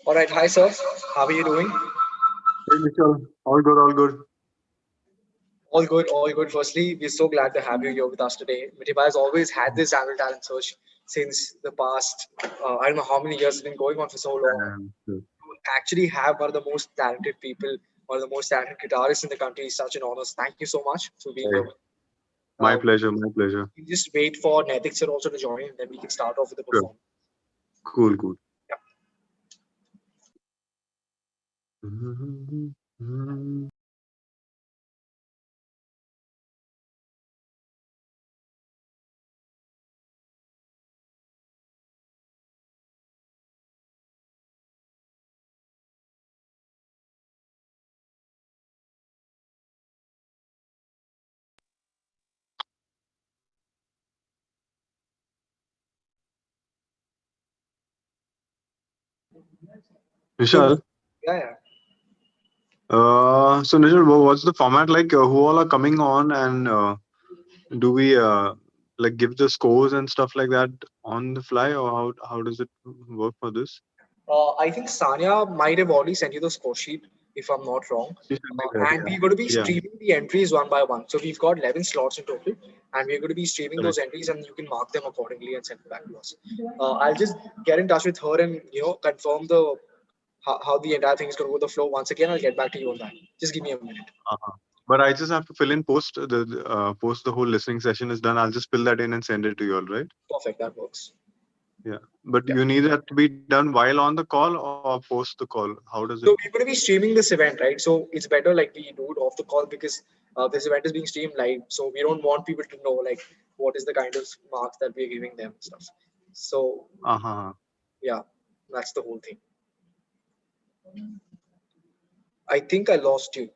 All right, hi sir. How are you doing? Hey, Michelle. All good, all good. All good, all good. Firstly, we're so glad to have you here with us today. Mitiba has always had this annual talent search since the past, I don't know how many years it's been going on for so long. Sure. To actually have one of the most talented people, one of the most talented guitarists in the country is such an honor. Thank you so much for being Hey, here. my pleasure, my pleasure. We just wait for Netik sir also to join, and then we can start off with the Sure. performance. Cool, cool. Yeah. So, Vishal, yeah, yeah. so Nishal, what's the format like? Who all are coming on, and do we like give the scores and stuff like that on the fly, or how does it work for this? I think Sanya might have already sent you the score sheet, if I'm not wrong. You sent me that, And we're going to be yeah. streaming the entries one by one. So we've got 11 slots in total, and we're going to be streaming those Correct. entries, and you can mark them accordingly and send it back to us. I'll just get in touch with her and confirm the how the entire thing is going to go with the flow. Once again, I'll get back to you on that. Just give me a minute. Uh-huh. But I just have to fill in post the whole listening session is done. I'll just fill that in and send it to you, all right? Perfect, that works. Yeah. But Yeah. you need that to be done while on the call or post the call? How does it? So we're going to be streaming this event, right? So it's better like we do it off the call because this event is being streamed live. So we don't want people to know like what is the kind of marks that we're giving them and stuff. So Uh-huh. yeah, that's the whole thing. I think I lost you.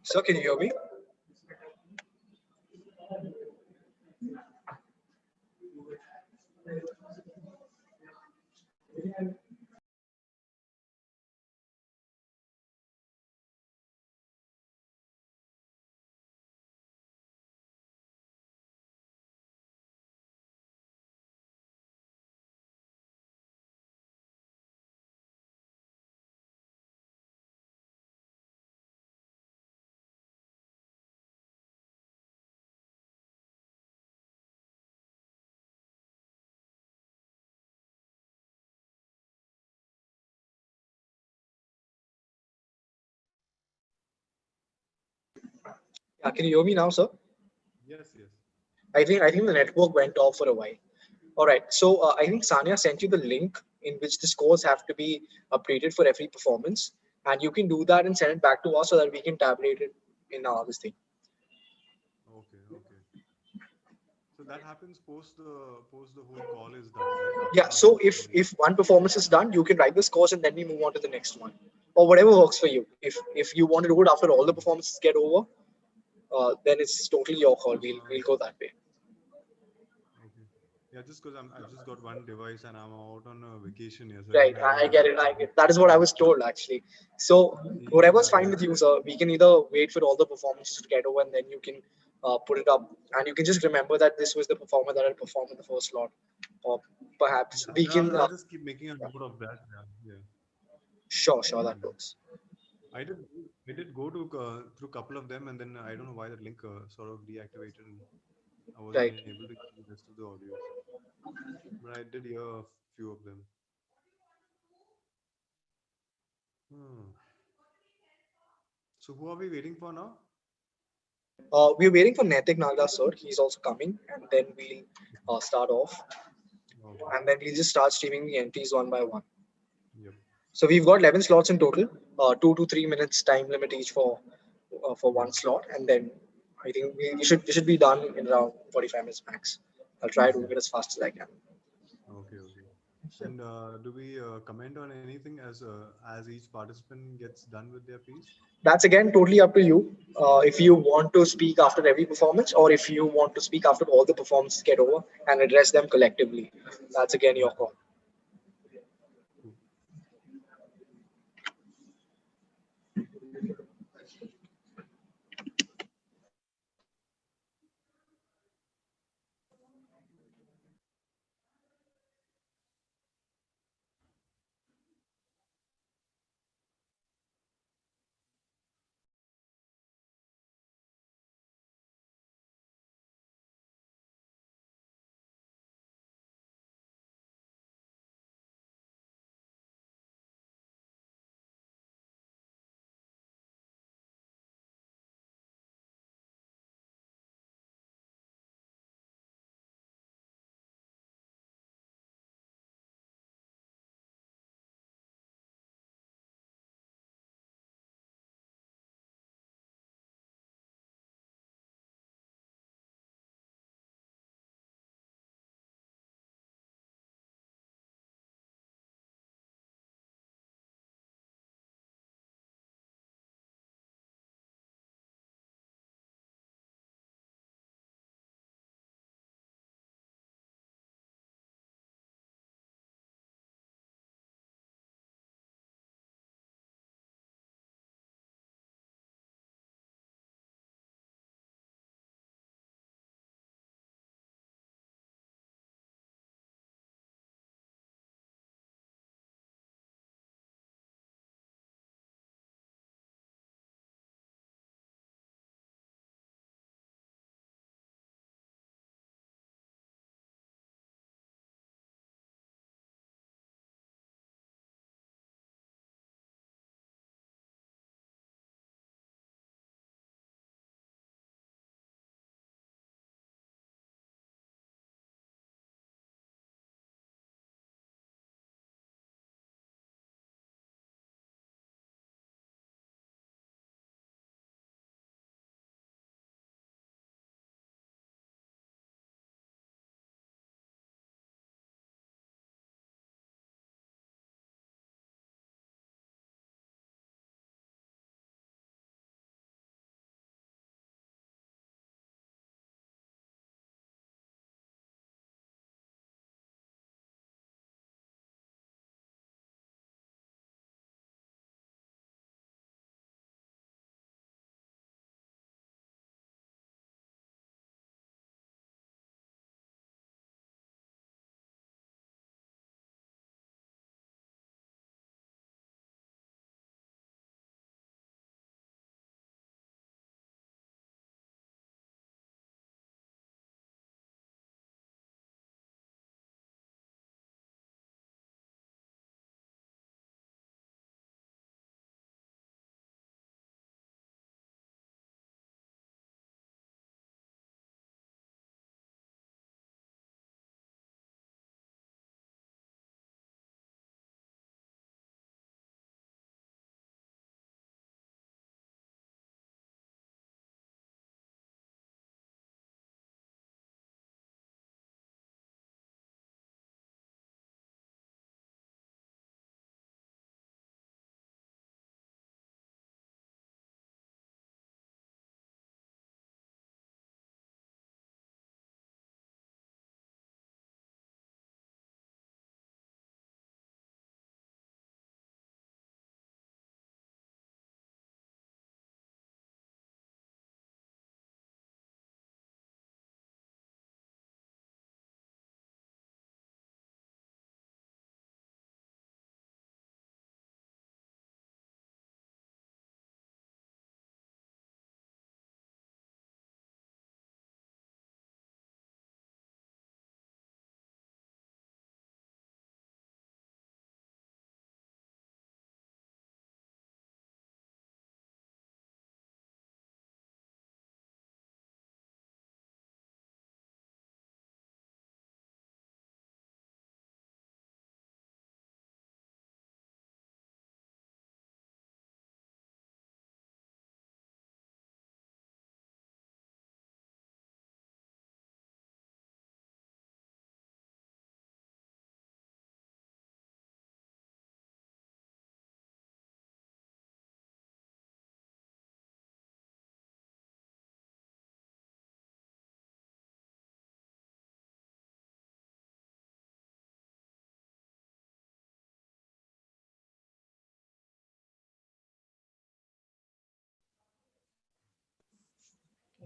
So can you hear me? Yeah, can you hear me now, sir? Yes, yes. I think the network went off for a while. All right. So I think Sanya sent you the link in which the scores have to be updated for every performance, and you can do that and send it back to us so that we can tabulate it in our this thing. Okay, okay. So that happens post the whole call is done, right? After Yeah. the whole So call is if one performance is done, you can write the scores and then we move on to the next one, or whatever works for you. If you want to do it after all the performances get over, then it's totally your call. We'll go that way. okay. Yeah, just because I've just got one device and I'm out on a vacation here, so Right, I don't I have get it. That is what I was told actually. So whatever's yeah, fine with you, sir. We can either wait for all the performances to get over, and then you can put it up, and you can just remember that this was the performer that had performed in the first slot, or perhaps we yeah. can. I'll just keep making a note of that. Yeah, yeah. Sure, sure, that Hmm. works. I did I did go to through a couple of them, and then I don't know why that link sort of deactivated, and I wasn't Right. able to hear the rest of the audios. But I did hear a few of them. Hmm. So who are we waiting for now? We're waiting for Netik Nalda, sir. He's also coming, and then we'll start off, Okay. and then we'll just start streaming the entries one by one. Yep. So we've got 11 slots in total, 2 to 3 minutes time limit each for Yep. one slot, and then I think we should be done in around 45 minutes max. I'll try to do it as fast as I can. Okay, okay. And do we comment on anything as each participant gets done with their piece? That's again totally up to you. If you want to speak after every performance, or if you want to speak after all the performances get over and address them collectively, that's again your Okay. call. Cool.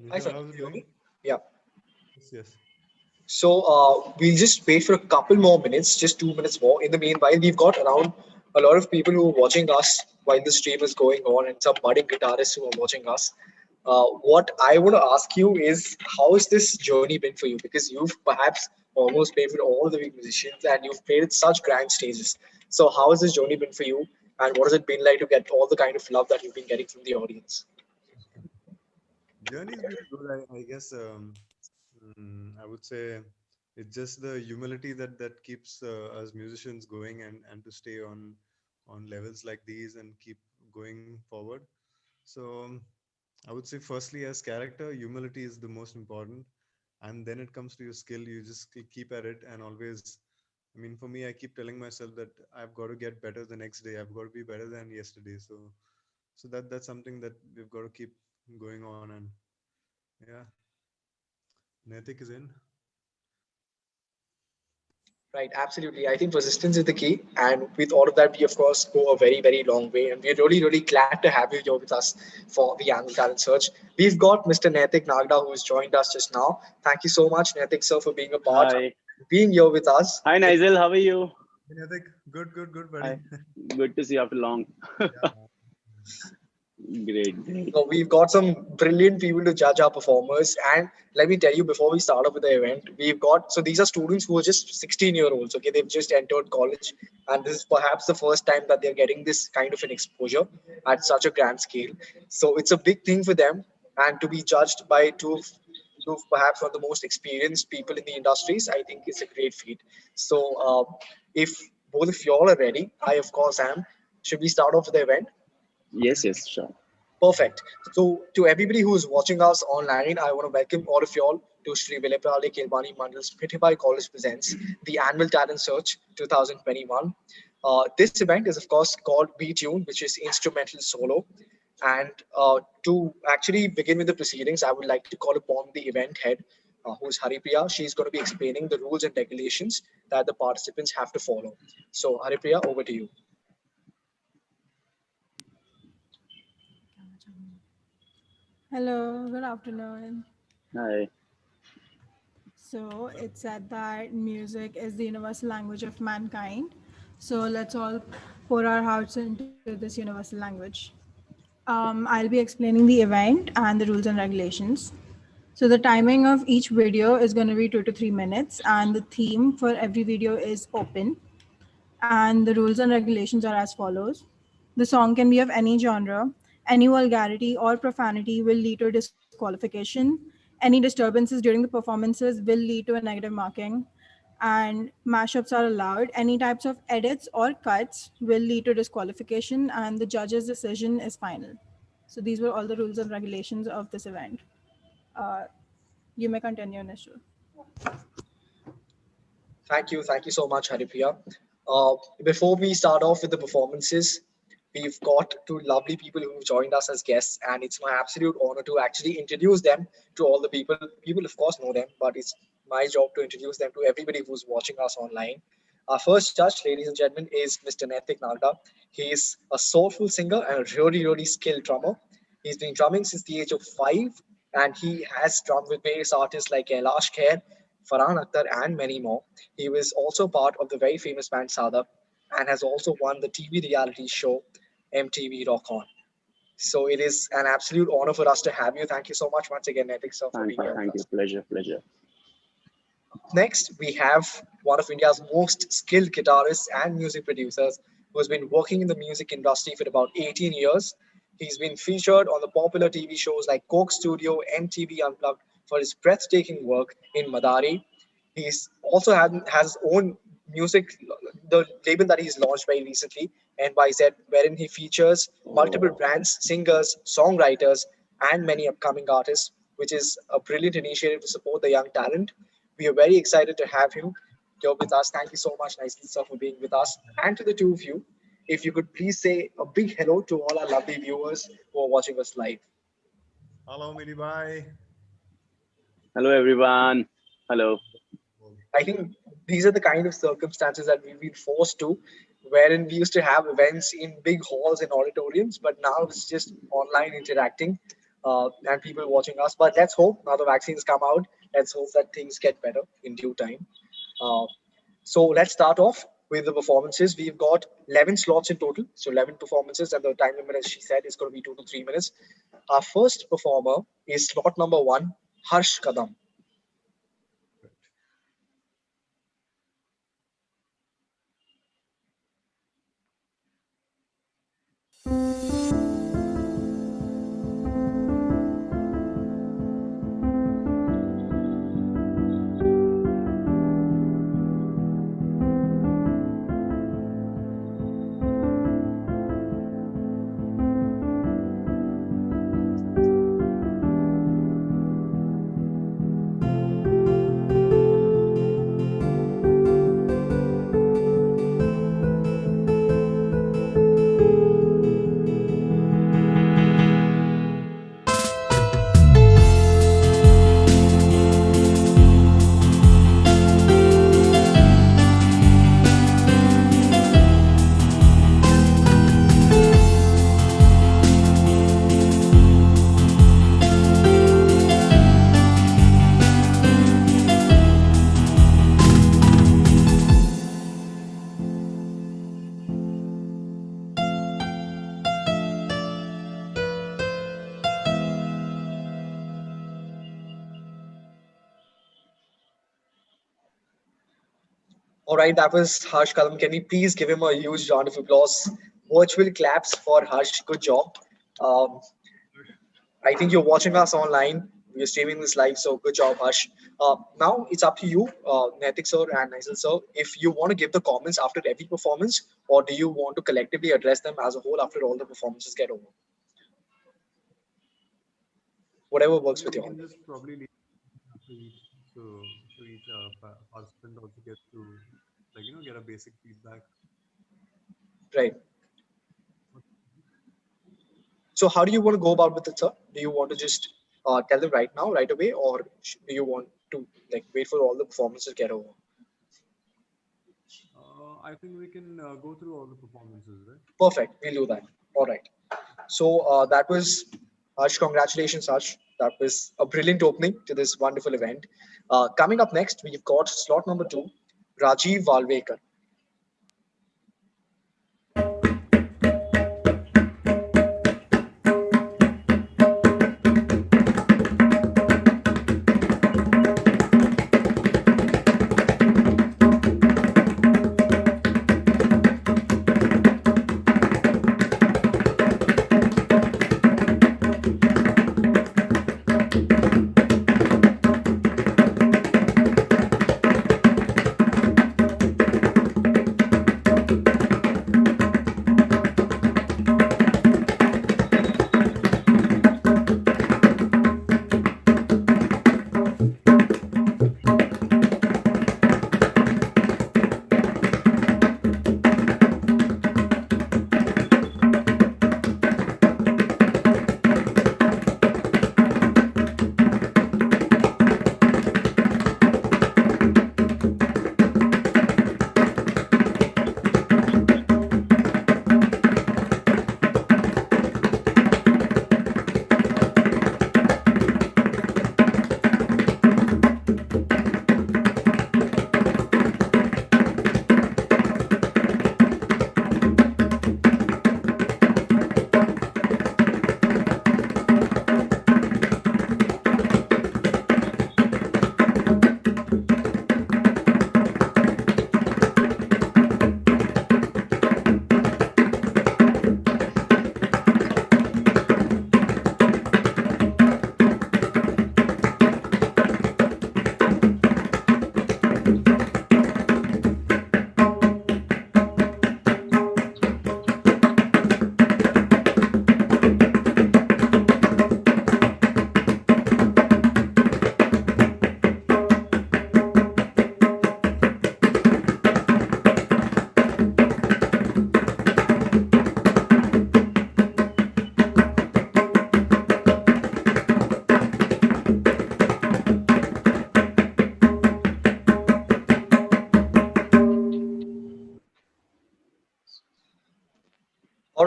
Hi, Nishal, Sanjay, how's it can you hear going? me? Yeah. Yes, yes. So we'll just wait for a couple more minutes, just 2 minutes more. In the meanwhile, we've got around a lot of people who are watching us while the stream is going on, and some budding guitarists who are watching us. What I want to ask you is, how has this journey been for you? Because you've perhaps almost played with all the big musicians, and you've played at such grand stages. So how has this journey been for you, and what has it been like to get all the kind of love that you've been getting from the audience? Journey's been good, I guess. I would say it's just the humility that keeps us musicians going, and to stay on levels like these and keep going forward. So I would say, firstly, as character, humility is the most important, and then it comes to your skill. You just keep at it, and always. I mean, for me, I keep telling myself that I've got to get better the next day. I've got to be better than yesterday. So that's something that we've got to keep going on. And yeah, Naitik is in. Right, absolutely. I think persistence is the key. And with all of that, we of course go a very, very long way. And we're really, really glad to have you here with us for the annual talent search. We've got Mr. Naitik Nagda who has joined us just now. Thank you so much, Naitik sir, for being a part, Hi. being here with us. Hi, Nigel. How are you? Hey, Naitik, good, buddy. Hi. Good to see you after long. Yeah. Great, great. So we've got some brilliant people to judge our performers. And let me tell you, before we start up with the event, we've got, so these are students who are just 16-year-olds. Okay, they've just entered college, and this is perhaps the first time that they're getting this kind of an exposure at such a grand scale. So it's a big thing for them, and to be judged by two of perhaps one of the most experienced people in the industries, I think is a great feat. So if both of y'all are ready, I of course am. Should we start off with the event? Yes, yes, sure. Perfect. So, to everybody who is watching us online, I want to welcome all of y'all to Sri Vilayapalli Kelbani Mandal's Prithibai College Presents the Annual Talent Search 2021. This event is, of course, called B Tune, which is instrumental solo. And to actually begin with the proceedings, I would like to call upon the event head, who's Haripriya. She's going to be explaining the rules and regulations that the participants have to follow. So, Haripriya, over to you. Hello, good afternoon. Hi. So it's said that music is the universal language of mankind. So let's all pour our hearts into this universal language. I'll be explaining the event and the rules and regulations. So the timing of each video is going to be 2 to 3 minutes, and the theme for every video is open. And the rules and regulations are as follows. The song can be of any genre. Any vulgarity or profanity will lead to disqualification. Any disturbances during the performances will lead to a negative marking. And mashups are allowed. Any types of edits or cuts will lead to disqualification, and the judge's decision is final. So these were all the rules and regulations of this event. Uh, you may continue, Nishu. Thank you so much, Haripriya. Before we start off with the performances, we've got two lovely people who've joined us as guests, and it's my absolute honor to actually introduce them to all the people. People, of course, know them, but it's my job to introduce them to everybody who's watching us online. Our first judge, ladies and gentlemen, is Mr. Naitik Nagda. He is a soulful singer and a really, really skilled drummer. He's been drumming since the age of 5, and he has drummed with various artists like Kailash Kher, Farhan Akhtar, and many more. He was also part of the very famous band Sadap and has also won the TV reality show MTV Rock On. So it is an absolute honor for us to have you. Thank you so much once again, Naitik sir, for being here with Thank you. us. Pleasure, pleasure. Next, we have one of India's most skilled guitarists and music producers who has been working in the music industry for about 18 years. He's been featured on the popular TV shows like Coke Studio, MTV Unplugged for his breathtaking work in Madari. He's also has his own music, the label that he's launched very recently, NYZ, wherein he features multiple brands, singers, songwriters, and many upcoming artists, which is a brilliant initiative to support the young talent. We are very excited to have you here with us. Thank you so much, Nicely Sir, for being with us. And to the two of you, if you could please say a big hello to all our lovely viewers who are watching us live. Hello, Mini Bye. Hello, everyone. Hello. I think these are the kind of circumstances that we've been forced to, wherein we used to have events in big halls and auditoriums, but now it's just online interacting. and people watching us. But let's hope now the vaccines come out. Let's hope that things get better in due time. Uh, so let's start off with the performances. We've got 11 slots in total, so 11 performances, and the time limit, as she said, is going to be 2 to 3 minutes. Our first performer is slot number 1, Harsh Kadam. All right, that was Harsh Kadam. Can we please give him a huge round of applause? Virtual claps for Harsh. Good job. Um, I think you're watching us online. We're streaming this live, so good job, Harsh. Now it's up to you, Naitik sir and Nigel sir, if you want to give the comments after every performance, or do you want to collectively address them as a whole after all the performances get over? Whatever works with We you all. can just probably leave to each, so each participant also gets to get a basic feedback. Right. So how do you want to go about with it, sir? Do you want to just tell them right now, right away, or do you want to wait for all the performances to get over? I think we can go through all the performances, right? Perfect. We'll do that. All right. So that was Harsh. Congratulations, Harsh. That was a brilliant opening to this wonderful event. Coming up next, we've got slot number 2, Rajiv Valvekar.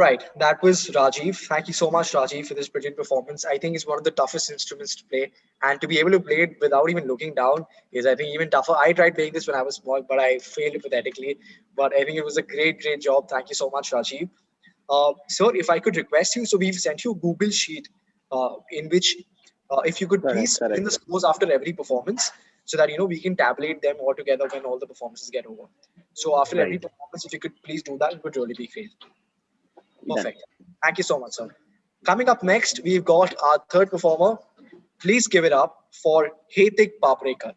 right, that was Rajiv. Thank you so much, Rajiv, for this brilliant performance. I think it's one of the toughest instruments to play, and to be able to play it without even looking down is, I think, even tougher. I tried playing this when I was small, but I failed pathetically. But I think it was a great job. Thank you so much, Rajiv. Sir, if I could request you, so we've sent you a Google sheet in which, if you could Correct, please fill in correct. the scores after every performance, so that we can tabulate them all together when all the performances get over. So after every Right. performance, if you could please do that, it would really be great. Done. Perfect. Thank you so much, sir. Coming up next, we've got our third performer. Please give it up for Hetik Paprekar.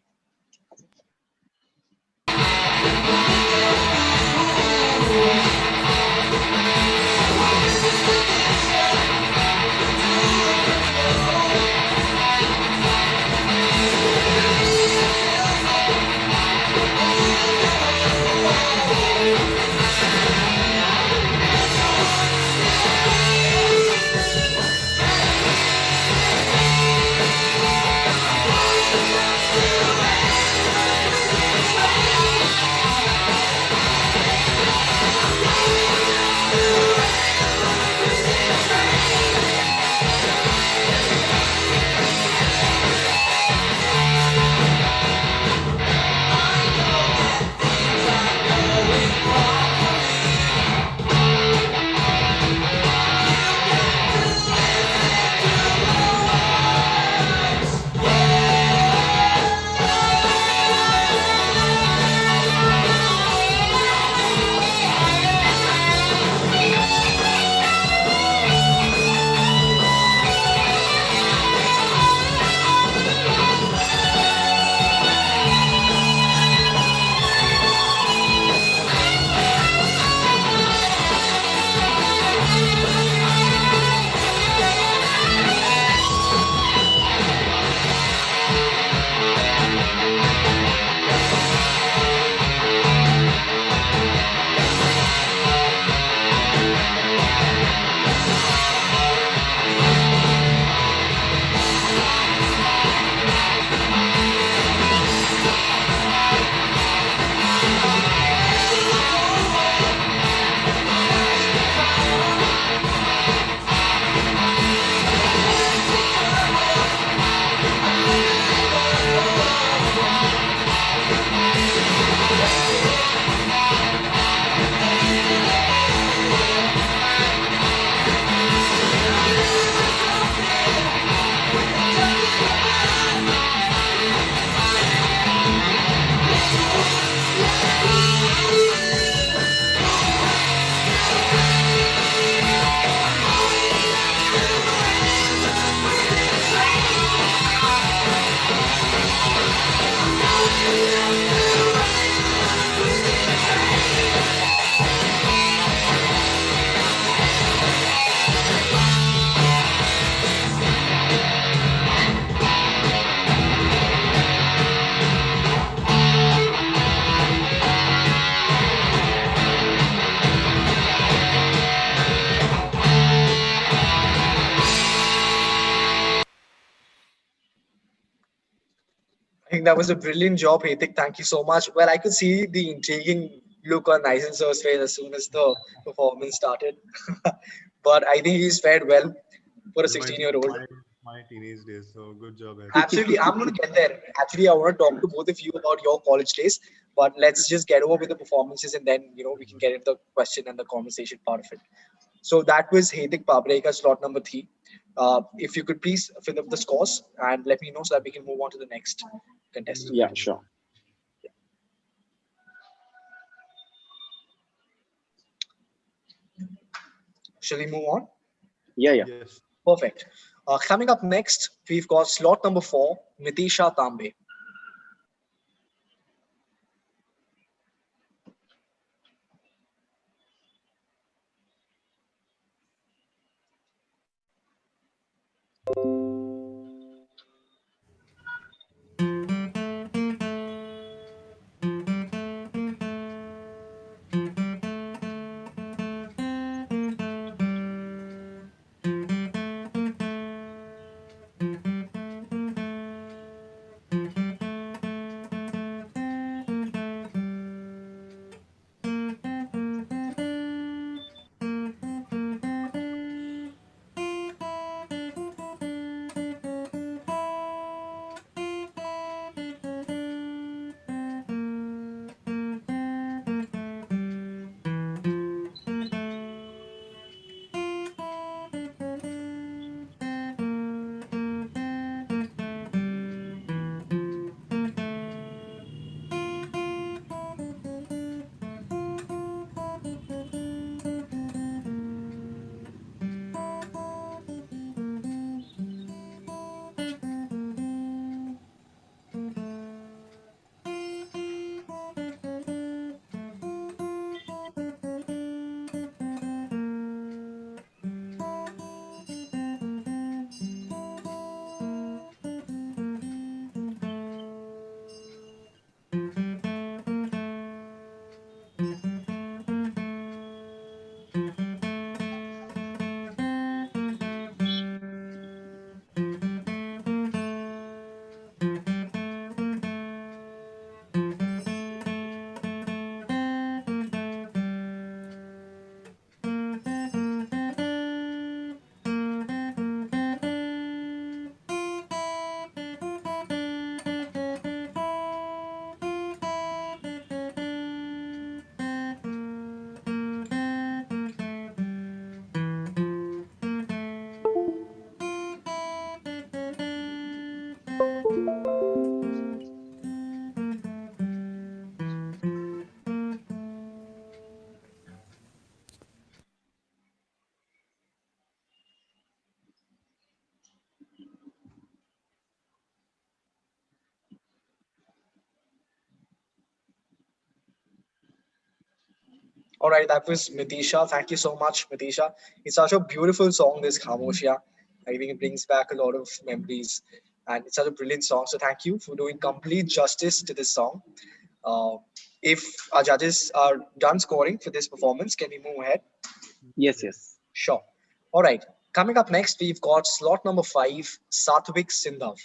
I think that was a brilliant job, Hetik. Thank you so much. Well, I could see the intriguing look on Nysen sir's face as soon as the performance started. But I think he's fared well for a Reminds 16-year-old me of year old. my teenage days. So good job, Ed. Absolutely. I'm going to get there. Actually, I want to talk to both of you about your college days, but let's just get over with the performances and then, we can get into the question and the conversation part of it. So that was Hedik Pabreka, slot number 3. If you could please fill up the scores and let me know so that we can move on to the next contestant. Yeah, sure. Shall we move on? Yeah, yeah. Yes. Perfect. Coming up next, we've got slot number 4, Nitisha Tambe. All right, that was Mitisha. Thank you so much, Mitisha. It's such a beautiful song, this Khamoshia. I think it brings back a lot of memories, and it's such a brilliant song. So thank you for doing complete justice to this song. Uh, if our judges are done scoring for this performance, can we move ahead? Yes, yes. Sure. All right. Coming up next, we've got slot number 5, Satvik Sindhav.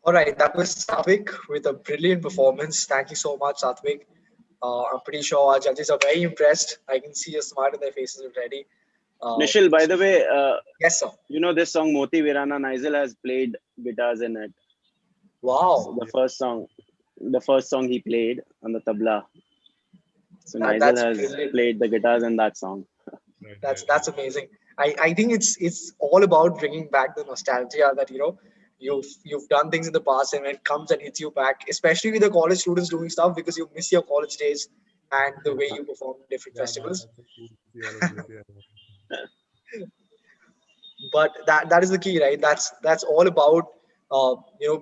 All right, that was Satvik with a brilliant performance. Thank you so much, Satvik. I'm pretty sure our judges are very impressed. I can see a smile on their faces already. Nishil, by the way, Yes, sir. you know this song Moti Virana, Nigel has played guitars in it. Wow, The first song he played on the tabla. So Nigel that's has brilliant. played the guitars in that song. Right, That's amazing. I think it's all about bringing back the nostalgia that you've done things in the past, and when it comes and hits you back, especially with the college students doing stuff, because you miss your college days and the way you perform in different Yeah, festivals. I think we all agree. Yeah. But that is the key, right? That's all about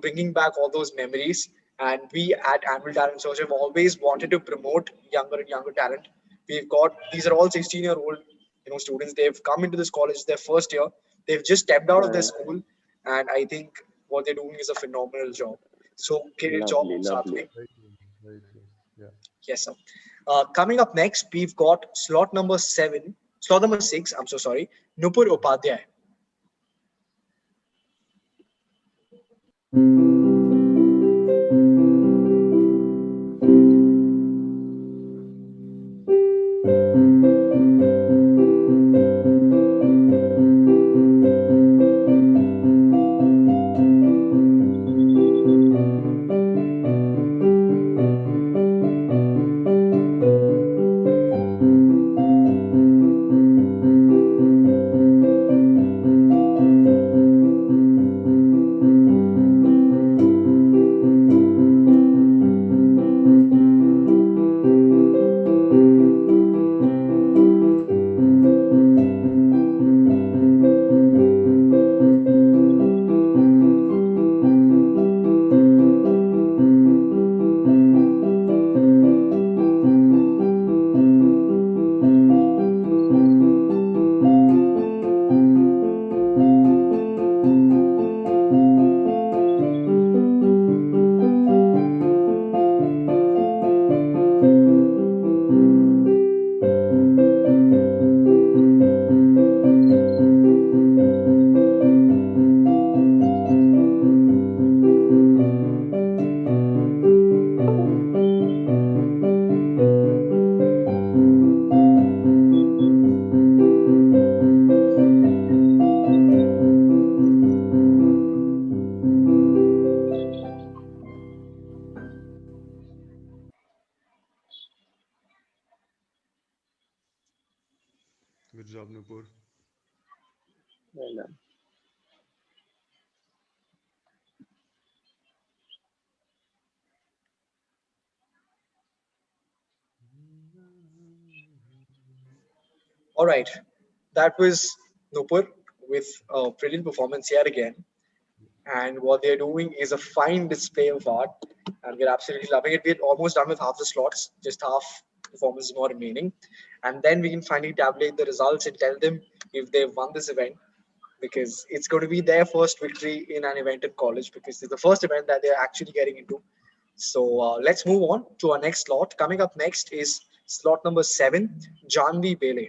bringing back all those memories. And we at Annual Talent Search have always wanted to promote younger and younger talent. We've got these are all 16-year-old students. They've come into this college their first year. They've just stepped out of their school, and I think what they're doing is a phenomenal job. So great job, Lovely, lovely. Satvik. Very true. Very true. Yeah. Yes, sir. Coming up next, we've got slot number 6. I'm so sorry, Nupur Upadhyay. Good job, Nupur. Well done. All right, that was Nupur with a brilliant performance yet again. And what they're doing is a fine display of art, and we're absolutely loving it. We're almost done with half the slots, just half performance more remaining, and then we can finally tabulate the results and tell them if they've won this event, because it's going to be their first victory in an event in college, because it's the first event that they're actually getting into. So let's move on to our next slot. Coming up next is slot number 7, Janvi Bele.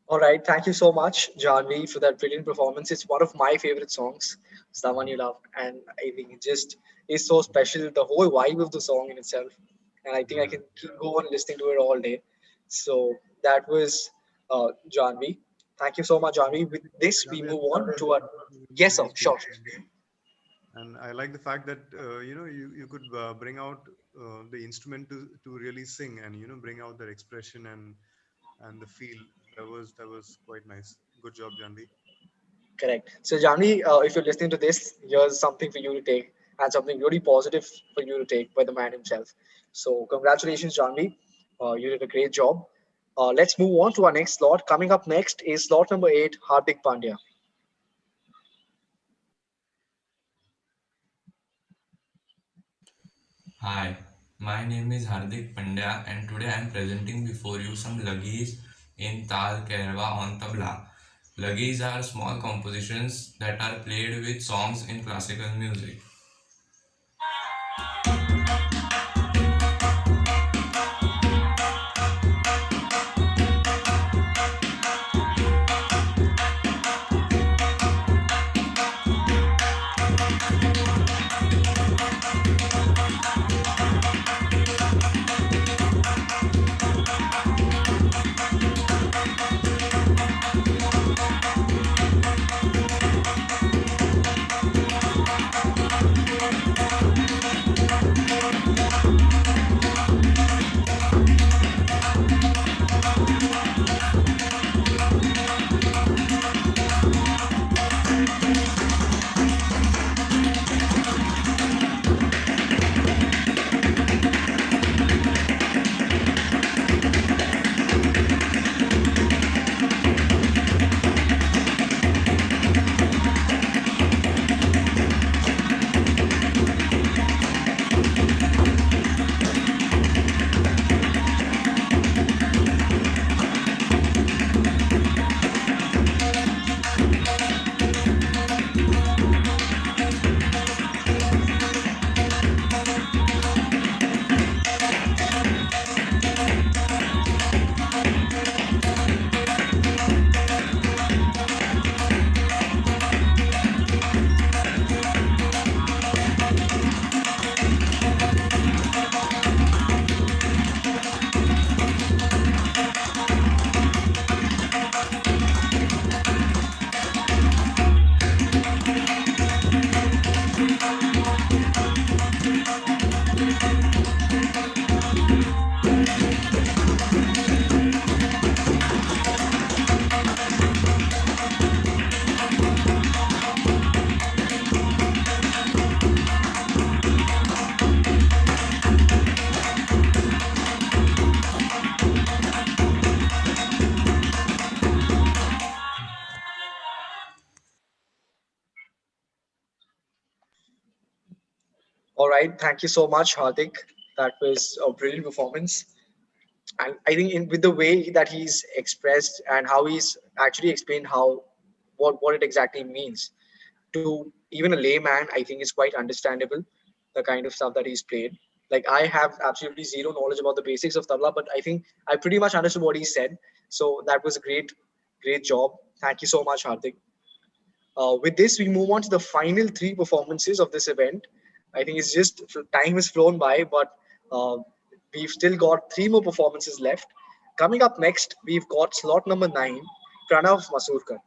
All right, thank you so much, Janvi, for that brilliant performance. It's one of my favorite songs. It's the one you love, and I think it just is so special. The whole vibe of the song in itself, and I think I can keep go on listening to it all day. So that was Janvi. Thank you so much, Janvi. With this, we move on to our yes, sir, sure. And I like the fact that you could bring out the instrument to really sing, and bring out their expression and the feel. That was quite nice. Good job, Janvi. Correct. So, Janvi, if you're listening to this, here's something for you to take, and something really positive for you to take by the man himself. So, congratulations, Janvi. You did a great job. Let's move on to our next slot. Coming up next is slot number 8, Hardik Pandya. Hi, my name is Hardik Pandya, and today I am presenting before you some lagis in Tal Kairwa on tabla. Lagis are small compositions that are played with songs in classical music. All right, thank you so much, Hardik. That was a brilliant performance. And I think with the way that he's expressed and how he's actually explained how what it exactly means to even a layman, I think is quite understandable. The kind of stuff that he's played. Like I have absolutely zero knowledge about the basics of tabla, but I think I pretty much understood what he said. So that was a great job. Thank you so much, Hardik. With this, we move on to the final three performances of this event. I think it's just time has flown by, but uh, we've still got three more performances left. Coming up next, we've got slot number 9, Pranav Masurkar.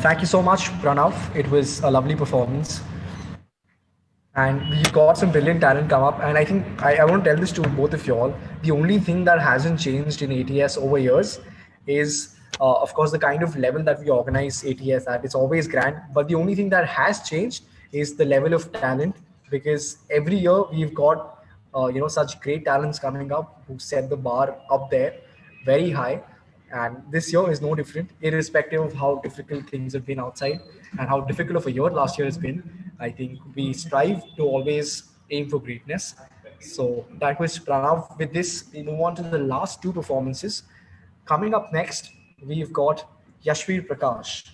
Thank you so much, Pranav. It was a lovely performance. And we got some brilliant talent come up. And I think I want to tell this to both of y'all. The only thing that hasn't changed in ATS over years is, of course, the kind of level that we organize ATS at. It's always grand. But the only thing that has changed is the level of talent, because every year we've got, such great talents coming up who set the bar up there very high. And this year is no different, irrespective of how difficult things have been outside and how difficult of a year last year has been. I think we strive to always aim for greatness. So that was Pranav. With this, we move on to the last two performances. Coming up next, we've got Yashveer Prakash.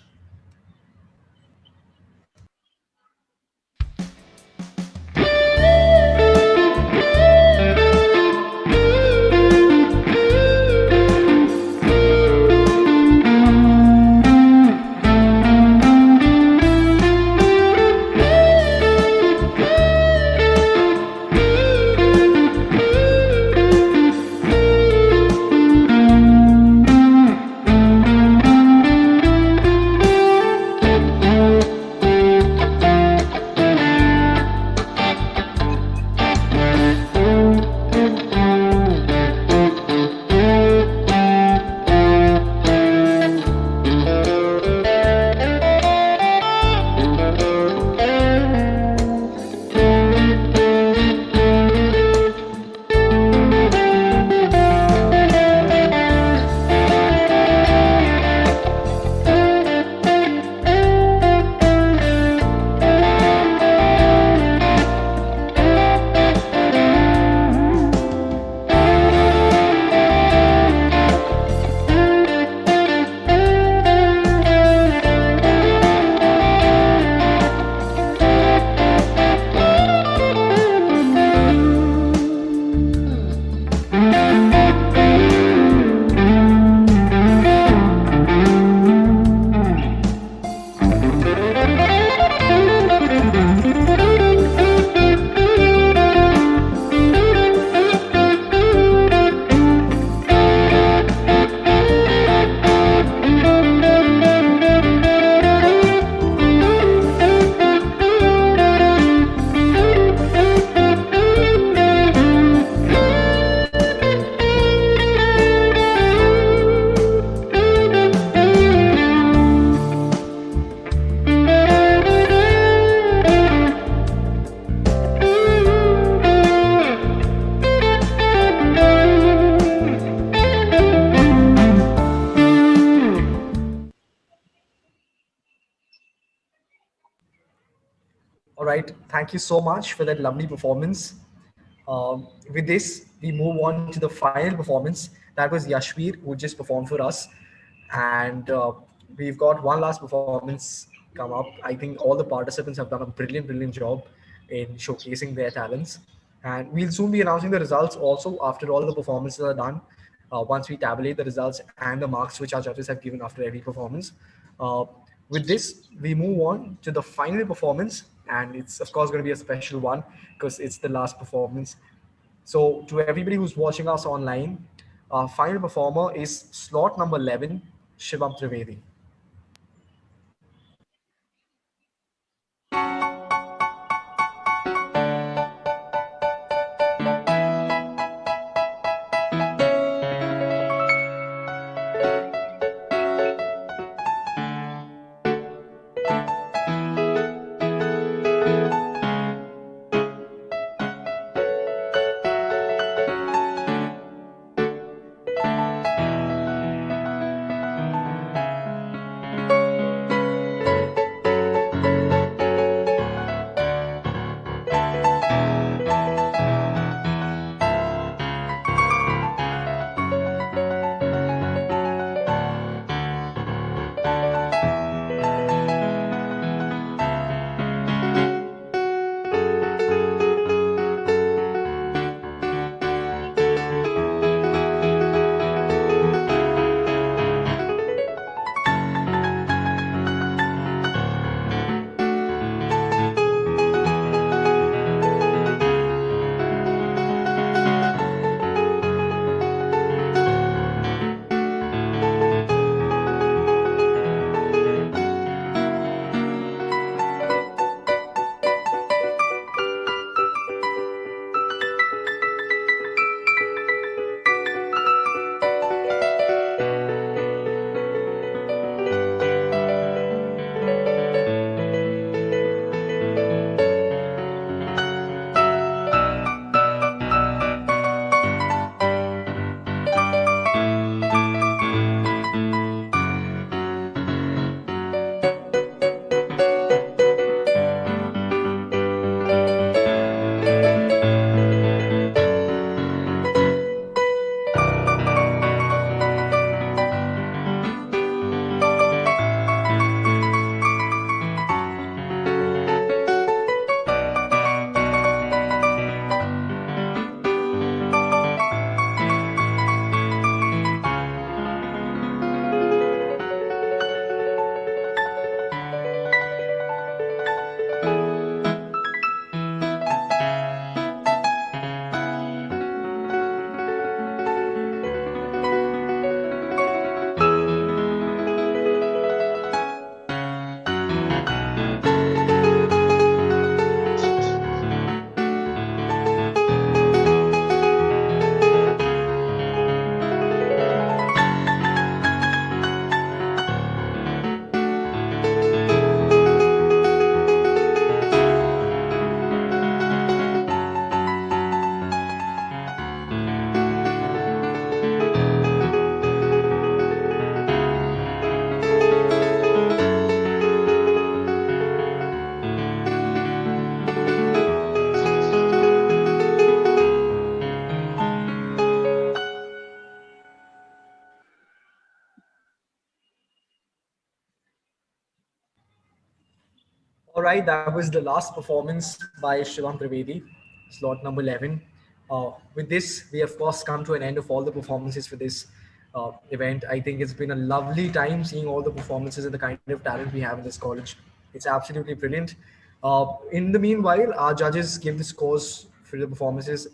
All right. Thank you so much for that lovely performance. With this, we move on to the final performance. That was Yashveer, who just performed for us. And we've got one last performance come up. I think all the participants have done a brilliant, brilliant job in showcasing their talents. And we'll soon be announcing the results also after all the performances are done. Once we tabulate the results and the marks which our judges have given after every performance. Uh, with this, we move on to the final performance, and it's of course going to be a special one because it's the last performance. So, to everybody who's watching us online, our final performer is slot number 11, Shivam Trivedi. All right, that was the last performance by Shivam Trivedi, slot number 11. With this, we of course come to an end of all the performances for this event. I think it's been a lovely time seeing all the performances and the kind of talent we have in this college. It's absolutely brilliant. In the meanwhile, our judges give the scores for the performances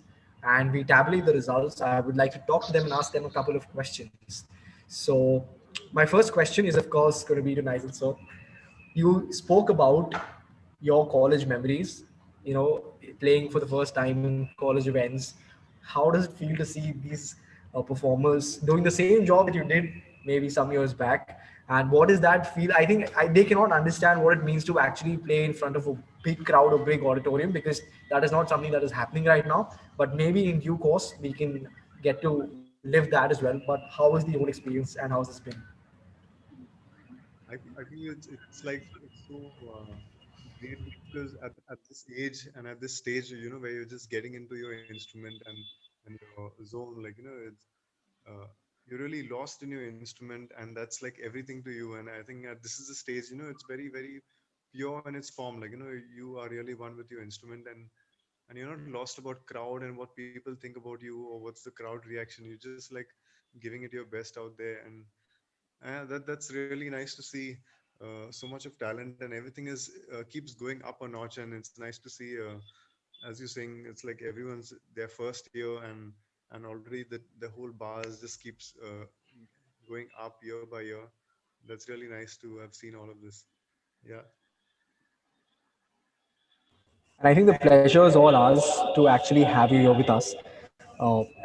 and we tabulate the results. I would like to talk to them and ask them a couple of questions. So, my first question is, of course, going to be to Nigel. So, you spoke about your college memories, you know, playing for the first time in college events. How does it feel to see these performers doing the same job that you did maybe some years back? And what does that feel? I think they cannot understand what it means to actually play in front of a big crowd or big auditorium because that is not something that is happening right now. But maybe in due course, we can get to live that as well. But how was the whole experience and how's this been? I think it's like it's so great because at this age and at this stage, where you're just getting into your instrument and your zone, like, it's uh, you're really lost in your instrument, and that's like everything to you. And I think this is the stage, it's very, very pure in its form. Like, you are really one with your instrument, and you're not lost about crowd and what people think about you or what's the crowd reaction. You're just like giving it your best out there, and that's really nice to see. So much of talent, and everything is keeps going up a notch, and it's nice to see. As you're saying, it's like everyone's their first year, and already the whole bars just keeps going up year by year. That's really nice to have seen all of this. Yeah. And I think the pleasure is all ours to actually have you here with us.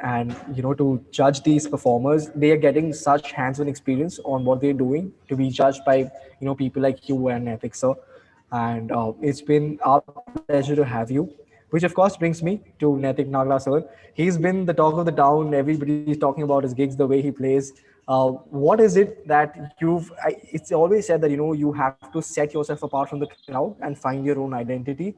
And to judge these performers, they are getting such hands-on experience on what they're doing to be judged by people like you and Ethic sir. And it's been our pleasure to have you. Which of course brings me to Netik Nagla sir. He's been the talk of the town. Everybody's talking about his gigs, the way he plays. What is it that it's always said that you have to set yourself apart from the crowd and find your own identity.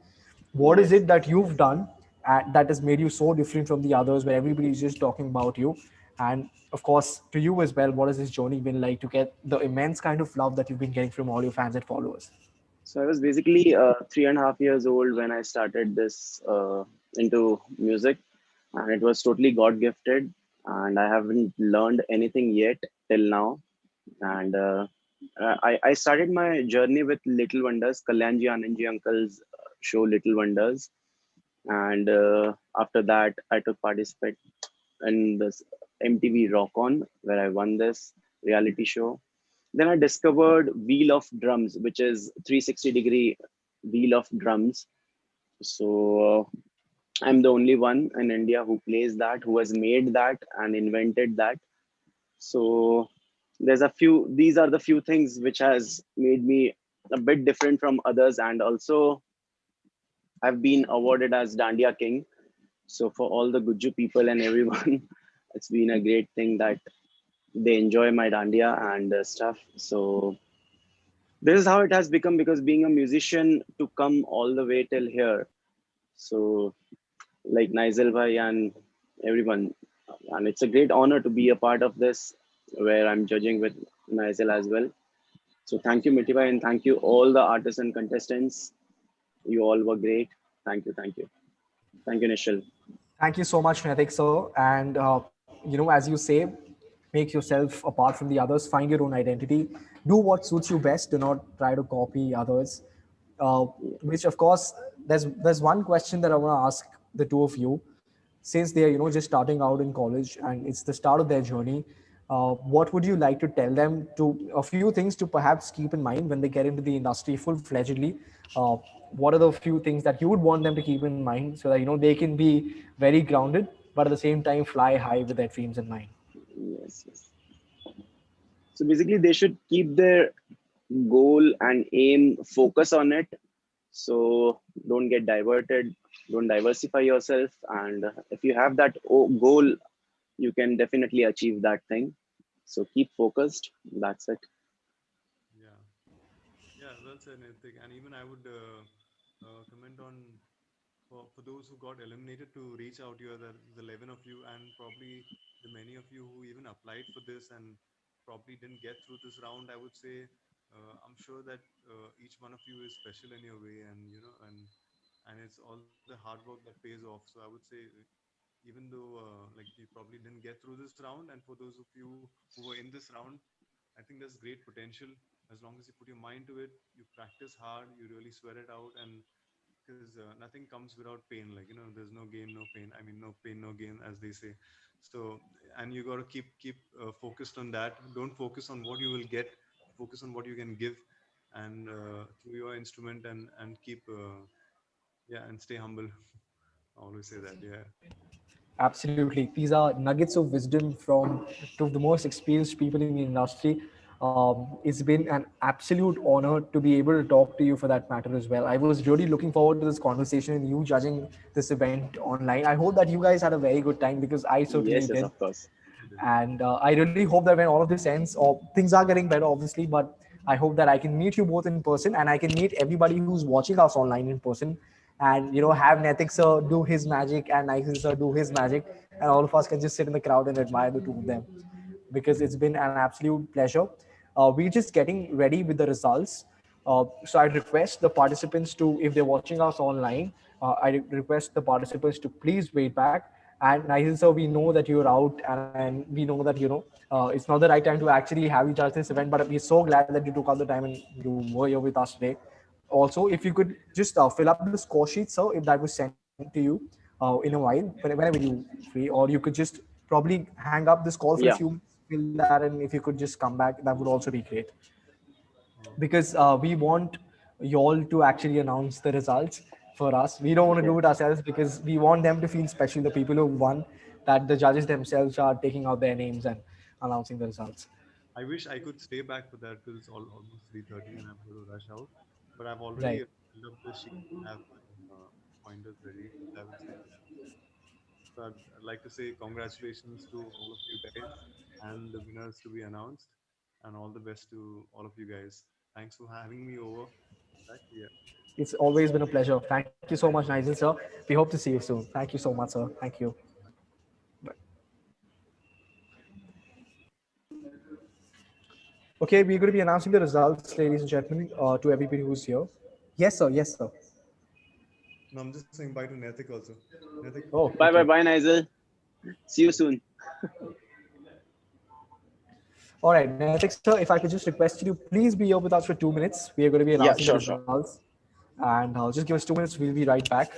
What is it Yes. that you've done that has made you so different from the others, where everybody's just talking about you? And of course, to you as well, what has this journey been like to get the immense kind of love that you've been getting from all your fans and followers? So I was basically 3.5 years old when I started this into music, and it was totally God gifted. And I haven't learned anything yet till now. And I started my journey with Little Wonders, Kalyanji Anandji uncle's show Little Wonders, and after that I took participate in this MTV Rock On, where I won this reality show. Then I discovered Wheel of Drums, which is 360-degree wheel of drums. So I'm the only one in India who plays that, who has made that and invented that. So there's a few. These are the few things which has made me a bit different from others, and also I've been awarded as Dandiya King. So for all the Guju people and everyone, it's been a great thing that they enjoy my dandiya and stuff. So this is how it has become, because being a musician to come all the way till here. So like Nigel bhai and everyone, and it's a great honor to be a part of this, where I'm judging with Nigel as well. So thank you Mitibai, and thank you all the artists and contestants. You all were great. Thank you, thank you, thank you Nishal. Thank you so much, Netik sir. And as you say, make yourself apart from the others, find your own identity, do what suits you best, do not try to copy others. uh, which of course, there's one question that I want to ask the two of you. Since they are just starting out in college and it's the start of their journey, what would you like to tell them, to a few things to perhaps keep in mind when they get into the industry full-fledgedly? uh, what are the few things that you would want them to keep in mind, so that they can be very grounded, but at the same time fly high with their dreams in mind? Yes, yes. So basically, they should keep their goal and aim, focus on it. So don't get diverted, don't diversify yourself. And if you have that goal, you can definitely achieve that thing. So keep focused. That's it. Yeah. Yeah, well said, Nitik. And even I would comment on, for those who got eliminated, to reach out. You are the 11 of you, and probably the many of you who even applied for this and probably didn't get through this round. I would say, I'm sure that each one of you is special in your way, and and it's all the hard work that pays off. So I would say, even though like you probably didn't get through this round, and for those of you who were in this round, I think there's great potential. As long as you put your mind to it, you practice hard, you really sweat it out. And because nothing comes without pain, like, there's no gain no pain, I mean, no pain no gain, as they say. So, and you got to keep focused on that. Don't focus on what you will get, focus on what you can give, and through your instrument, and keep yeah, and stay humble. I always say that. Yeah. Absolutely. These are nuggets of wisdom from two of the most experienced people in the industry. It's been an absolute honor to be able to talk to you for that matter as well. I was really looking forward to this conversation and you judging this event online. I hope that you guys had a very good time, because I certainly Yes, yes, did. of course. And I really hope that when all of this ends, or things are getting better, obviously, but I hope that I can meet you both in person, and I can meet everybody who's watching us online in person, and have Netik sir do his magic and Nigel sir do his magic, and all of us can just sit in the crowd and admire the two of them, because it's been an absolute pleasure. We're just getting ready with the results. So I request the participants to, if they're watching us online, I request the participants to please wait back. And Nigel sir, we know that you're out, and we know that it's not the right time to actually have you judge this event, but we're so glad that you took out the time and you were here with us today. Also, if you could just fill up the score sheet, sir, if that was sent to you in a while, whenever you free, or you could just probably hang up this call for a Yeah. few minutes, fill that, and if you could just come back, that would also be great. Because we want you all to actually announce the results for us. We don't want to Okay. do it ourselves, because we want them to feel special, the people who won, that the judges themselves are taking out their names and announcing the results. I wish I could stay back for that because it's almost 3:30 and I've got to rush out. But I've already Right. filled up the sheet. I have my pointers ready, which I will send. So I'd like to say congratulations to all of you guys and the winners to be announced, and all the best to all of you guys. Thanks for having me over. Back. Yeah. It's always been a pleasure. Thank you so much, Nigel sir. We hope to see you soon. Thank you so much, sir. Thank you. Bye. Okay, we're going to be announcing the results, ladies and gentlemen, to everybody who's here. Yes, sir. Yes, sir. No, I'm just saying bye to Netik also. Netik. Oh, Bye bye okay. bye, Nigel. See you soon. All right, Natik sir, if I could just request you to please be here with us for 2 minutes. We are going to be Yeah, announcing the sure, sure. results. And just give us 2 minutes. We'll be right back.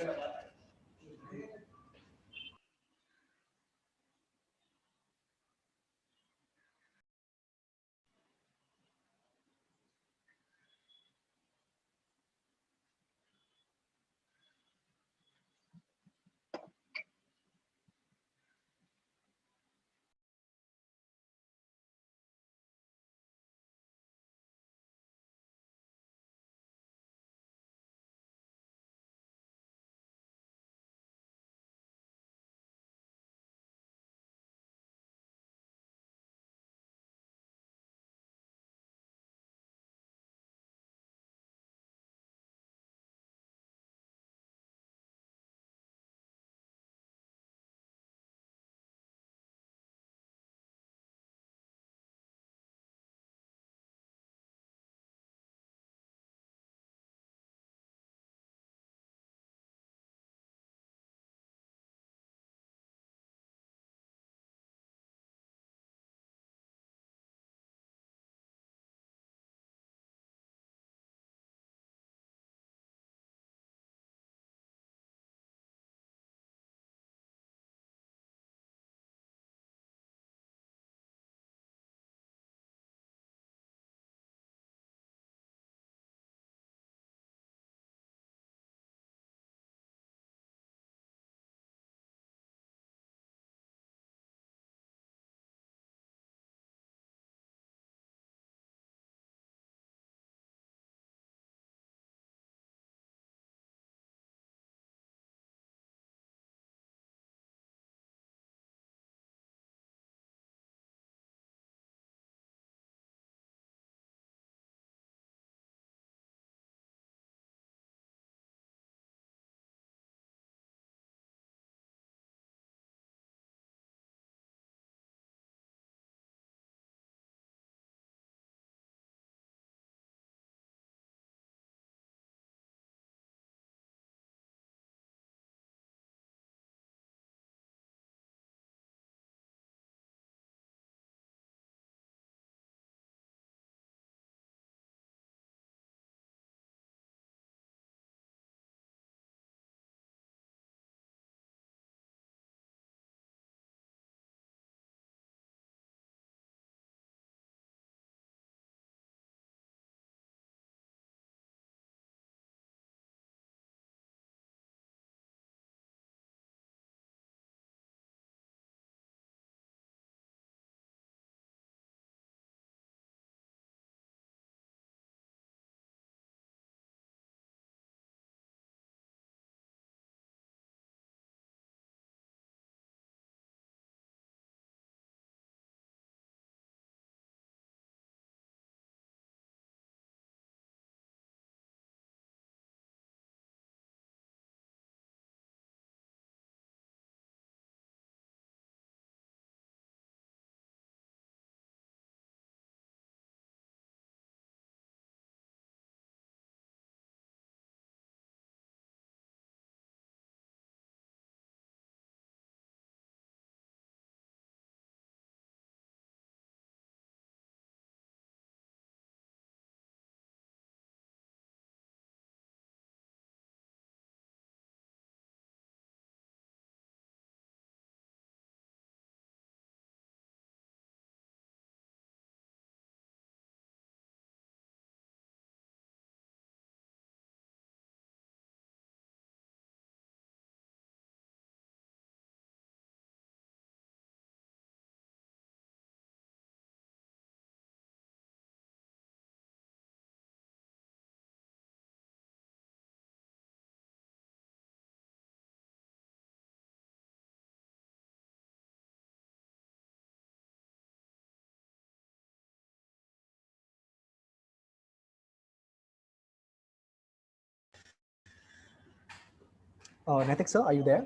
Natik sir, are you there?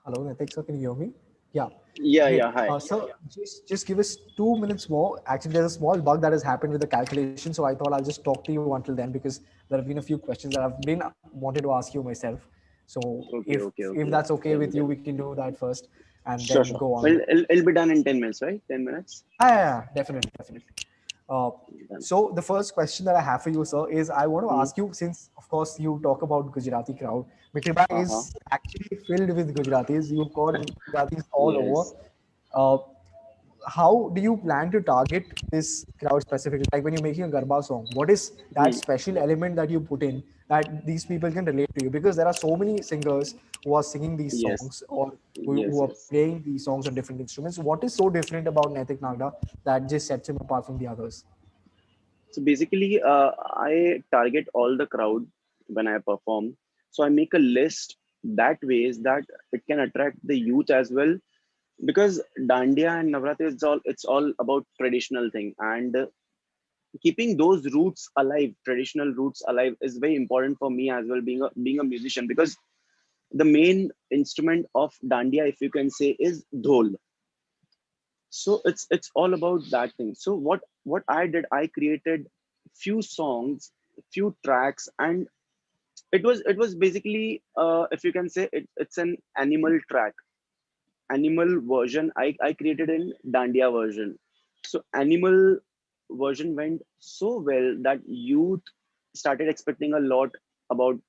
Hello, Natik sir, can you hear me? Yeah, Yeah, great. yeah. Hi. Sir, just give us 2 minutes more. Actually, there's a small bug that has happened with the calculation, so I thought I'll just talk to you until then because there have been a few questions that I've been wanted to ask you myself. So Okay, okay, if okay. that's okay Tell me, with you, tell we me. can do that first and Sure, then sure. go on Well, with. it'll be done in 10 minutes, right? 10 minutes. Yeah, definitely, definitely. Uh, Done. so the first question that I have for you, sir, is I want to Hmm. ask you, since of course you talk about Gujarati crowd, Mitribai Uh-huh. is actually filled with Gujaratis. You've got Gujaratis all over. Yes. Uh, how do you plan to target this crowd specifically? Like when you're making a Garba song, what is that Hmm. special element that you put in that these people can relate to you? Because there are so many singers who are singing these Yes. songs or who Yes, are yes. playing these songs on different instruments. What is so different about Naitik Nagda that just sets him apart from the others? So basically, I target all the crowd when I perform. So I make a list that ways that it can attract the youth as well. Because Dandiya and Navratri, it's all about traditional thing, and keeping those roots alive, traditional roots alive, is very important for me as well. Being a musician, because the main instrument of Dandiya, if you can say, is dhol. So it's all about that thing. So what I did, I created few songs, few tracks, and it was basically, if you can say, it's an animal track, animal version. I created in Dandiya version. So animal version went so well that youth started expecting a lot about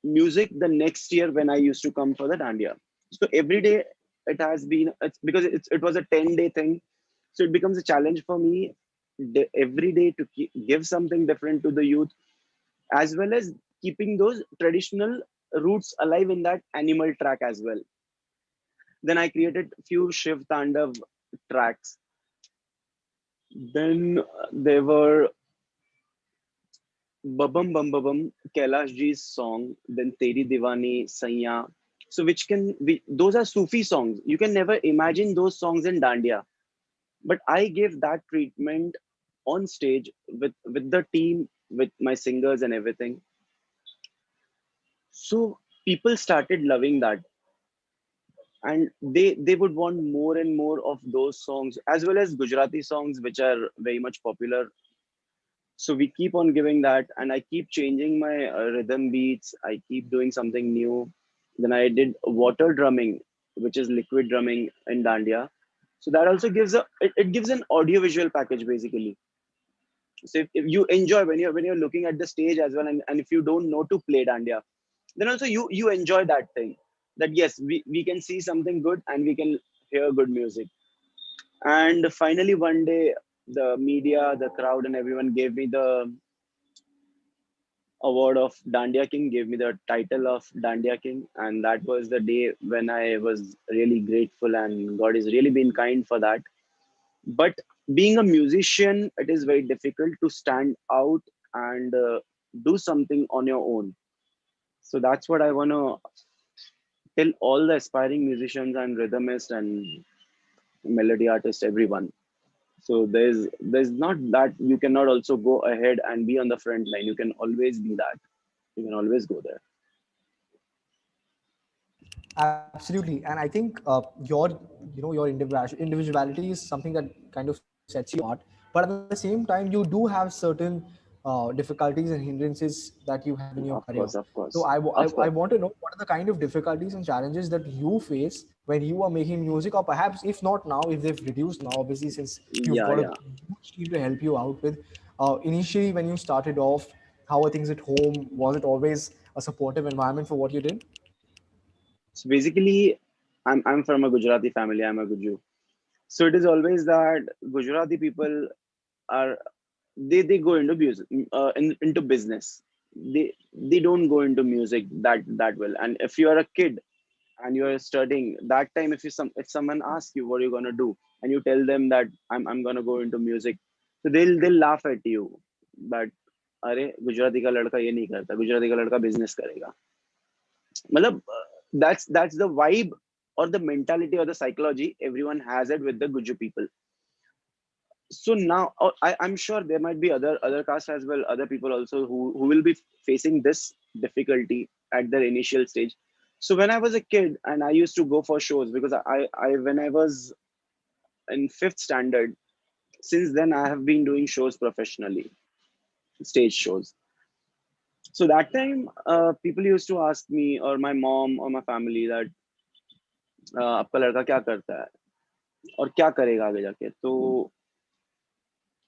music the next year when I used to come for the Dandiya. So every day it has been, it's because it was a 10-day thing. So it becomes a challenge for me every day to give something different to the youth, as well as keeping those traditional roots alive in that animal track as well. Then I created few Shiv Tandav tracks. Then there were Babam Bam Babam, Kailash Ji's song, then Teri Diwani, Saiya. So which those are Sufi songs. You can never imagine those songs in Dandiya. But I gave that treatment on stage with the team, with my singers and everything. So people started loving that, and they would want more and more of those songs, as well as Gujarati songs, which are very much popular. So we keep on giving that, and I keep changing my rhythm beats. I keep doing something new. Then I did water drumming, which is liquid drumming in Dandiya. So that also gives it gives an audio visual package basically. So if you enjoy when you're looking at the stage as well, and if you don't know to play Dandiya, then also you enjoy that thing, that yes, we can see something good and we can hear good music. And finally one day, the media, the crowd, and everyone gave me the award of Dandiya King, gave me the title of Dandiya King, and that was the day when I was really grateful, and God has really been kind for that. But being a musician, it is very difficult to stand out and do something on your own. So that's what I want to tell all the aspiring musicians and rhythmists and melody artists, everyone. So there's not that you cannot also go ahead and be on the front line. You can always be that. You can always go there. Absolutely, and I think your individuality is something that kind of sets you apart. But at the same time, you do have certain difficulties and hindrances that you have in your Of career. course, of So course, of I course. want to know what are the kind of difficulties and challenges that you face when you are making music, or perhaps if not now, if they've reduced now, obviously since you've Yeah, got a yeah. huge team to help you out with. Initially, when you started off, how are things at home? Was it always a supportive environment for what you did? So basically, I'm from a Gujarati family. I'm a Guju. So it is always that Gujarati people are, they go into music, into business. They don't go into music that well. And if you are a kid and you are studying that time, if someone asks you what you're gonna do, and you tell them that I'm gonna go into music, so they'll laugh at you. But अरे गुजराती का लड़का ये नहीं करता, गुजराती का लड़का business करेगा. मतलब that's the vibe or the mentality or the psychology, everyone has it with the Guju people. So now I'm sure there might be other castes as well, other people also who will be facing this difficulty at their initial stage. So when I was a kid and I used to go for shows, because I when I was in fifth standard, since then I have been doing shows professionally, stage shows. So that time people used to ask me or my mom or my family that आपका लड़का क्या करता है और क्या करेगा आगे जाके. तो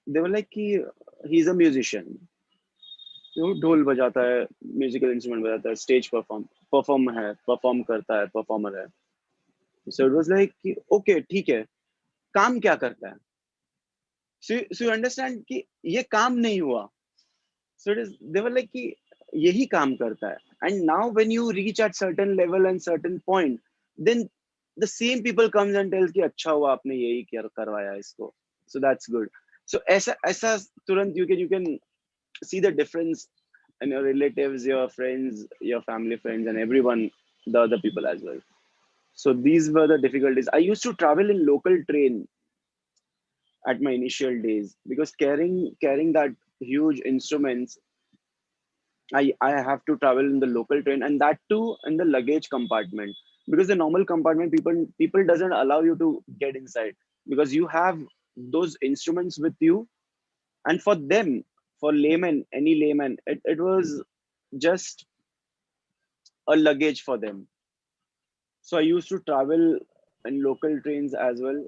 they were like कि he's a musician, वो ढोल बजाता है, म्यूजिकल इंस्ट्रूमेंट बजाता है, स्टेज परफॉर्म करता है, परफॉर्मर है. सो इट वाज लाइक कि ओके ठीक है, काम क्या करता है. सो यू अंडरस्टैंड कि ये काम नहीं हुआ. So it is they were like कि यही काम करता है. And now when you reach at certain level and certain point, then the same people comes and tells कि अच्छा हुआ आपने यही करवाया इसको. So that's good. सो ऐसा ऐसा तुरंत you can see the difference in your relatives, your friends, your family friends, and everyone, the other people as well. So these were the difficulties. I used to travel in local train at my initial days, because carrying that huge instruments, I have to travel in the local train, and that too in the luggage compartment, because the normal compartment people doesn't allow you to get inside, because you have those instruments with you. And for them, for laymen, any layman, it was just a luggage for them. So I used to travel in local trains as well,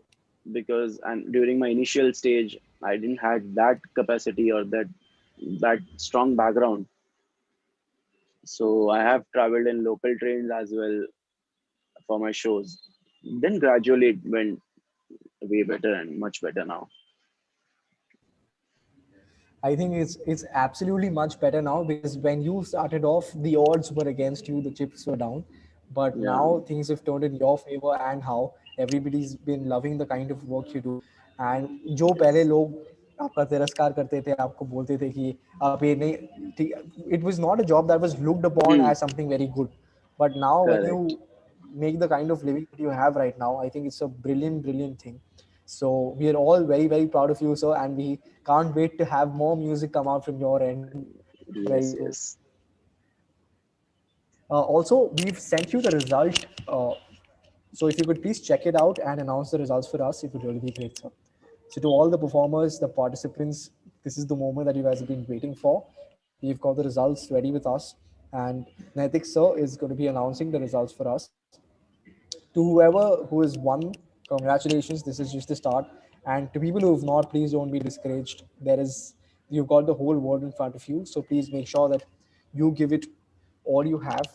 because and during my initial stage I didn't had that capacity or that strong background. So I have traveled in local trains as well for my shows. Then gradually it went way better and much better now. I think it's absolutely much better now, because when you started off, the odds were against you, the chips were down. But Yeah, now things have turned in your favor, and how everybody's been loving the kind of work you do. And जो पहले लोग आपका तिरस्कार करते थे, आपको बोलते थे कि आप ये नहीं, it was not a job that was looked upon as something very good. But now when you correct. make the kind of living that you have right now, I think it's a brilliant thing. So we are all very proud of you, sir, and we can't wait to have more music come out from your end very Yes, soon. yes. Also, we've sent you the result. So if you could please check it out and announce the results for us, it would really be great, sir. So to all the performers, the participants, this is the moment that you guys have been waiting for. We've got the results ready with us, and Naitik sir is going to be announcing the results for us. To whoever who has won, congratulations, this is just the start. And to people who have not, please don't be discouraged. You've got the whole world in front of you, so please make sure that you give it all you have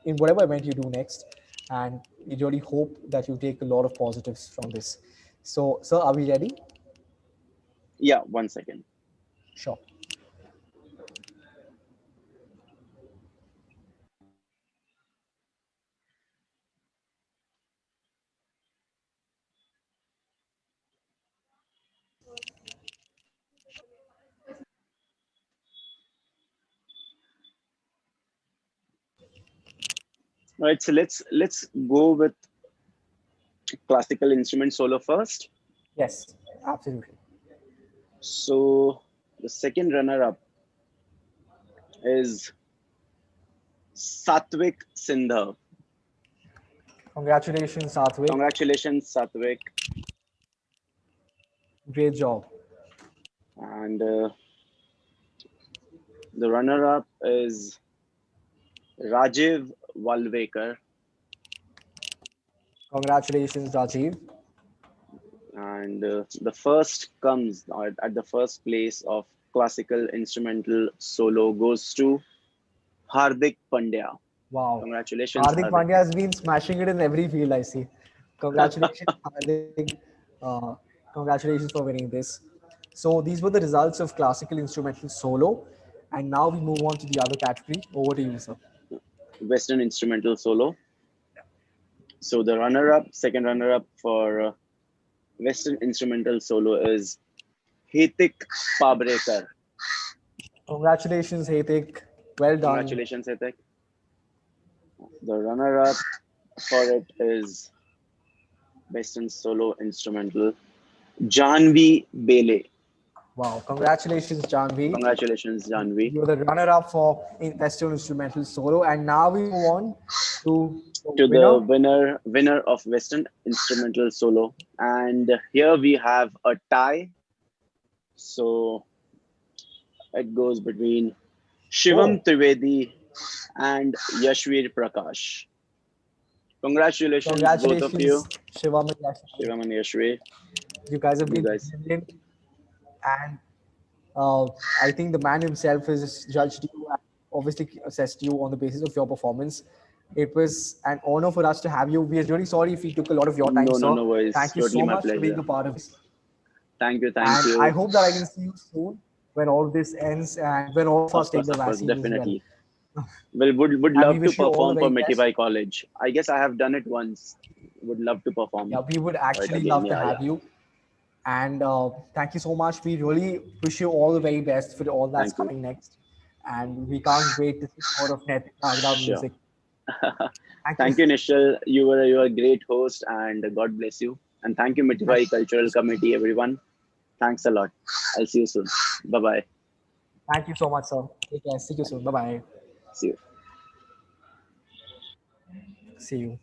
in whatever event you do next. And we really hope that you take a lot of positives from this. So sir, are we ready? Yeah, 1 second. Sure. All right, so let's go with classical instrument solo first. Yes, absolutely. So the second runner-up is Satvik Sindha. Congratulations, Satvik. Congratulations, Satvik. Great job. And the runner-up is Rajiv Walvekar. Congratulations, Rajiv. And the first comes at the first place of classical instrumental solo goes to Hardik Pandya. Wow. Congratulations, Hardik Hardik. Pandya has been smashing it in every field, I see. Congratulations, Hardik. Congratulations for winning this. So these were the results of classical instrumental solo. And now we move on to the other category. Over to you, sir. Western instrumental solo. So the runner-up, second runner-up for Western instrumental solo is Hetik Pabrekar. Congratulations, Hetik. Well done. Congratulations, Hetik. The runner-up for it is Western Solo Instrumental, Janvi Bele. Wow, congratulations, Janvi. Congratulations, Janvi. You're the runner-up for Festival Instrumental Solo, and now we move on to To the the winner. winner of Western Instrumental Solo. And here we have a tie. So it goes between Shivam Oh. Trivedi and Yashvir Prakash. Congratulations, both of you, Congratulations, Shivam and Yashvi. Shivam and Yashvir. You guys have You been guys, brilliant, and I think the man himself has judged you and obviously assessed you on the basis of your performance. It was an honor for us to have you. We are really sorry if we took a lot of your time, no, no, sir. no worries. Thank you Totally so my much for being pleasure. a part of this. Thank you, thank And I you. hope that I can see you soon when all this ends and when all of us take the Of course, vaccine as well. definitely. Well, would And we love to wish you all the perform for very best. Mitibai College. I guess I have done it once. Would love to perform Yeah, we would for it actually again. love to Yeah, have yeah. you. And thank you so much. We really wish you all the very best for all that's Thank you. coming next. And we can't wait to see more of Netik Nagda Sure. music. Thank Thank you. you, Nishal. You were a great host, and God bless you. And thank you, Mitibai Cultural Committee, everyone. Thanks a lot. I'll see you soon. Bye bye. Thank you so much, sir. Take care. See you soon. Bye bye. See you. See you.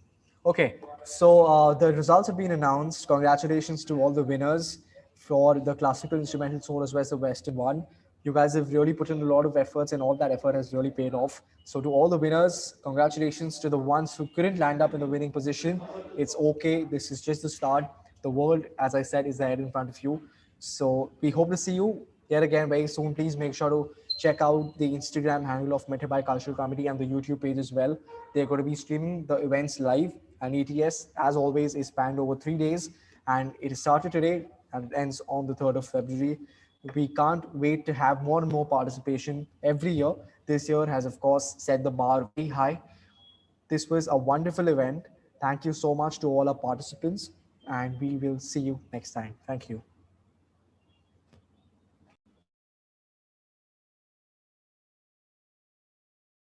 Okay, so the results have been announced. Congratulations to all the winners for the classical instrumental solo as well as the Western one. You guys have really put in a lot of efforts, and all that effort has really paid off. So, to all the winners, congratulations to the ones who couldn't land up in the winning position. It's okay. This is just the start. The world, as I said, is ahead in front of you. So, we hope to see you yet again very soon. Please make sure to check out the Instagram handle of Metabai Cultural Comedy and the YouTube page as well. They're going to be streaming the events live, and ETS, as always, is spanned over 3 days, and it started today and it ends on the 3rd of February. We can't wait to have more and more participation every year. This year has, of course, set the bar very high. This was a wonderful event. Thank you so much to all our participants, and we will see you next time. Thank you.